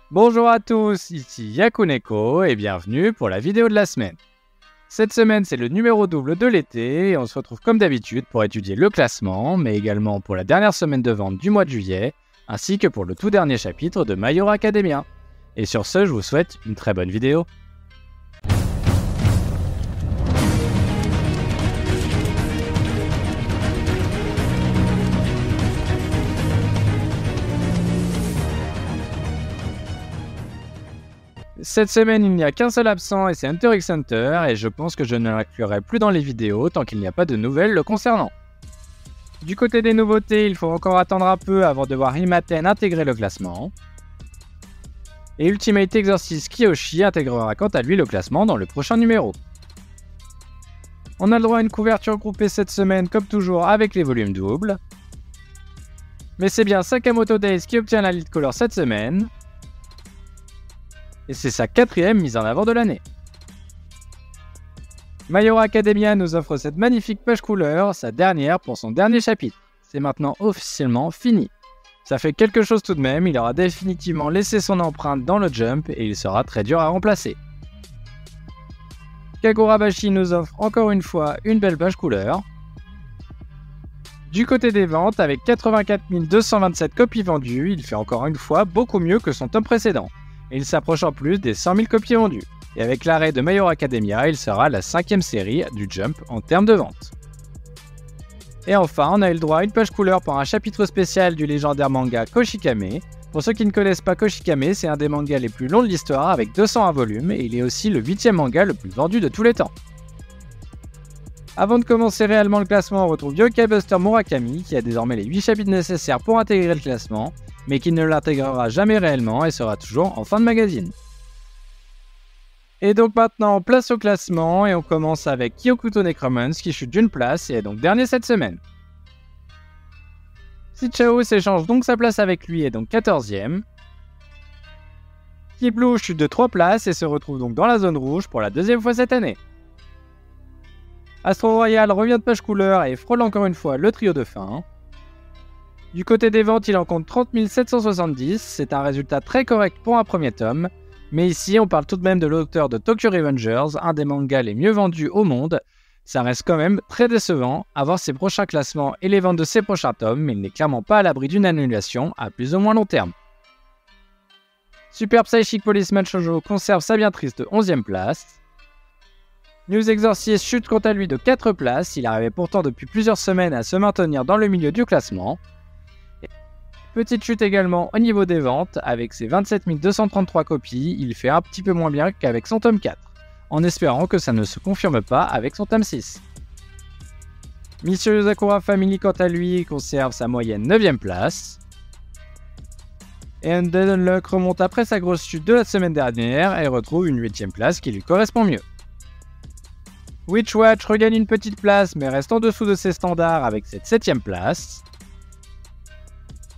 Bonjour à tous, ici Yakuneko et bienvenue pour la vidéo de la semaine. Cette semaine c'est le numéro double de l'été et on se retrouve comme d'habitude pour étudier le classement, mais également pour la dernière semaine de vente du mois de juillet, ainsi que pour le tout dernier chapitre de My Hero Academia. Et sur ce, je vous souhaite une très bonne vidéo. Cette semaine, il n'y a qu'un seul absent et c'est Hunter x Hunter, et je pense que je ne l'inclurai plus dans les vidéos tant qu'il n'y a pas de nouvelles le concernant. Du côté des nouveautés, il faut encore attendre un peu avant de voir Himaten intégrer le classement. Et Ultimate Exorcist Kiyoshi intégrera quant à lui le classement dans le prochain numéro. On a le droit à une couverture groupée cette semaine comme toujours avec les volumes doubles. Mais c'est bien Sakamoto Days qui obtient la lead color cette semaine. Et c'est sa 4e mise en avant de l'année. My Hero Academia nous offre cette magnifique page couleur, sa dernière pour son dernier chapitre. C'est maintenant officiellement fini. Ça fait quelque chose tout de même, il aura définitivement laissé son empreinte dans le jump et il sera très dur à remplacer. Kagurabashi nous offre encore une fois une belle page couleur. Du côté des ventes, avec 84 227 copies vendues, il fait encore une fois beaucoup mieux que son tome précédent. Et il s'approche en plus des 100 000 copies vendues. Et avec l'arrêt de My Hero Academia, il sera la 5e série du Jump en termes de vente. Et enfin, on a eu le droit à une page couleur pour un chapitre spécial du légendaire manga Koshikame. Pour ceux qui ne connaissent pas Koshikame, c'est un des mangas les plus longs de l'histoire avec 201 volumes et il est aussi le 8e manga le plus vendu de tous les temps. Avant de commencer réellement le classement, on retrouve Yokai Buster Murakami qui a désormais les 8 chapitres nécessaires pour intégrer le classement, mais qui ne l'intégrera jamais réellement et sera toujours en fin de magazine. Et donc maintenant, place au classement et on commence avec Kyokuto Necromance qui chute d'une place et est donc dernier cette semaine. Sichao s'échange donc sa place avec lui et donc 14e. Kiblu chute de 3 places et se retrouve donc dans la zone rouge pour la 2e fois cette année. Astro Royal revient de page couleur et frôle encore une fois le trio de fin. Du côté des ventes, il en compte 30 770, c'est un résultat très correct pour un premier tome, mais ici on parle tout de même de l'auteur de Tokyo Revengers, un des mangas les mieux vendus au monde. Ça reste quand même très décevant à voir ses prochains classements et les ventes de ses prochains tomes, mais il n'est clairement pas à l'abri d'une annulation à plus ou moins long terme. Super Psychic Policeman Shoujo conserve sa bien triste 11e place. News Exorcist chute quant à lui de 4 places, il arrivait pourtant depuis plusieurs semaines à se maintenir dans le milieu du classement. Petite chute également au niveau des ventes, avec ses 27 233 copies, il fait un petit peu moins bien qu'avec son tome 4, en espérant que ça ne se confirme pas avec son tome 6. Monsieur Sakura Family quant à lui conserve sa moyenne 9e place. Et Undead Unluck remonte après sa grosse chute de la semaine dernière et retrouve une 8e place qui lui correspond mieux. Witchwatch regagne une petite place mais reste en dessous de ses standards avec cette 7e place.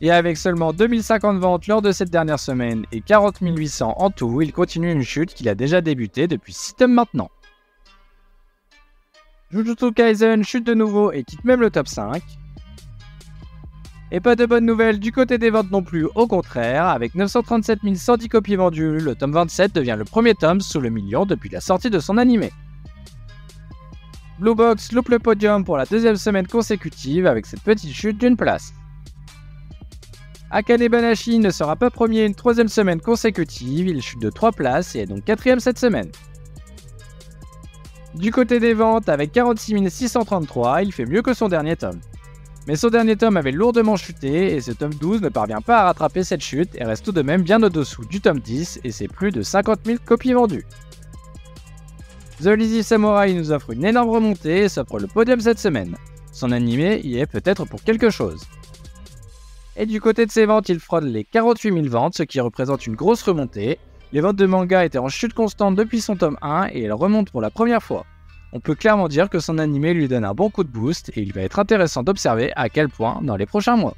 Et avec seulement 2050 ventes lors de cette dernière semaine et 40 800 en tout, il continue une chute qu'il a déjà débuté depuis 6 tomes maintenant. Jujutsu Kaisen chute de nouveau et quitte même le top 5. Et pas de bonnes nouvelles du côté des ventes non plus, au contraire, avec 937 110 copies vendues, le tome 27 devient le premier tome sous le million depuis la sortie de son animé. Blue Box loupe le podium pour la 2e semaine consécutive avec cette petite chute d'une place. Akane Banashi ne sera pas premier une 3e semaine consécutive, il chute de 3 places et est donc 4e cette semaine. Du côté des ventes, avec 46 633, il fait mieux que son dernier tome. Mais son dernier tome avait lourdement chuté et ce tome 12 ne parvient pas à rattraper cette chute et reste tout de même bien au-dessous du tome 10 et c'est plus de 50 000 copies vendues. The Lazy Samurai nous offre une énorme remontée et s'offre le podium cette semaine. Son animé y est peut-être pour quelque chose. Et du côté de ses ventes, il frôle les 48 000 ventes, ce qui représente une grosse remontée. Les ventes de manga étaient en chute constante depuis son tome 1 et elles remontent pour la première fois. On peut clairement dire que son animé lui donne un bon coup de boost et il va être intéressant d'observer à quel point dans les prochains mois.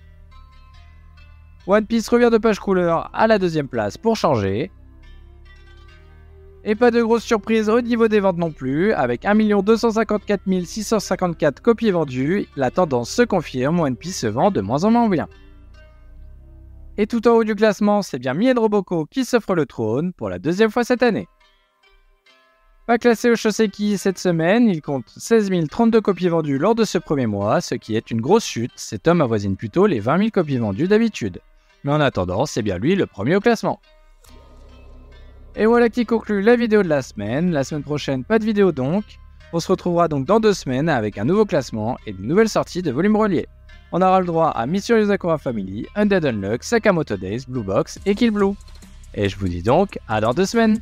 One Piece revient de page couleur à la 2e place pour changer. Et pas de grosse surprise au niveau des ventes non plus, avec 1 254 654 copies vendues, la tendance se confirme, One Piece se vend de moins en moins bien. Et tout en haut du classement, c'est bien Mien Roboko qui s'offre le trône pour la deuxième fois cette année. Pas classé au Shoseki cette semaine, il compte 16 032 copies vendues lors de ce premier mois, ce qui est une grosse chute, cet homme avoisine plutôt les 20 000 copies vendues d'habitude. Mais en attendant, c'est bien lui le premier au classement. Et voilà qui conclut la vidéo de la semaine prochaine pas de vidéo donc. On se retrouvera donc dans 2 semaines avec un nouveau classement et de nouvelles sorties de volumes reliés. On aura le droit à Mysterious Sakura Family, Undead Unluck, Sakamoto Days, Blue Box et Kill Blue. Et je vous dis donc à dans 2 semaines.